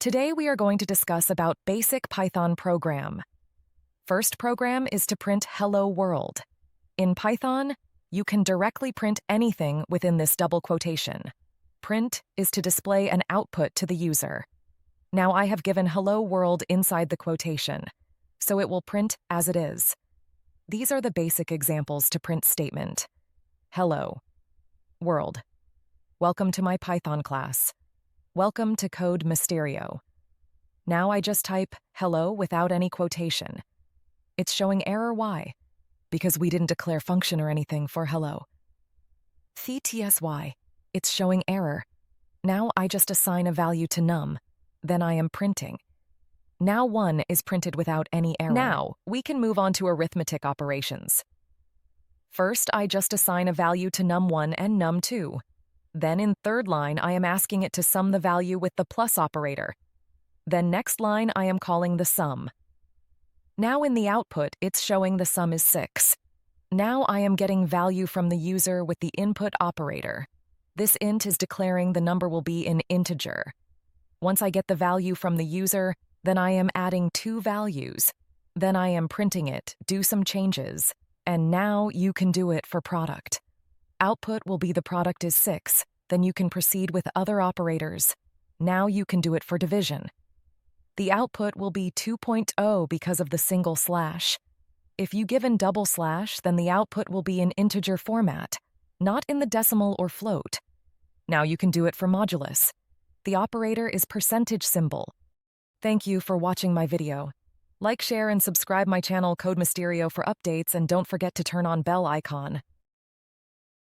Today we are going to discuss about basic Python program. First program is to print Hello World. In Python, you can directly print anything within this double quotation. Print is to display an output to the user. Now I have given Hello World inside the quotation, so it will print as it is. These are the basic examples to print statement. Hello World. Welcome to my Python class. Welcome to Code Mysterio. Now I just type hello without any quotation. It's showing error Y, because we didn't declare function or anything for hello. CTSY, it's showing error. Now I just assign a value to num, then I am printing. Now 1 is printed without any error. Now we can move on to arithmetic operations. First, I just assign a value to num1 and num2. Then in third line, I am asking it to sum the value with the plus operator. Then next line, I am calling the sum. Now in the output, it's showing the sum is 6. Now I am getting value from the user with the input operator. This int is declaring the number will be an integer. Once I get the value from the user, then I am adding 2 values. Then I am printing it, do some changes, and now you can do it for product. Output will be the product is 6, then you can proceed with other operators. Now you can do it for division. The output will be 2.0 because of the single slash. If you given double slash, then the output will be in integer format, not in the decimal or float. Now you can do it for modulus. The operator is percentage symbol. Thank you for watching my video. Like, share, and subscribe my channel Code Mysterio for updates, and don't forget to turn on bell icon.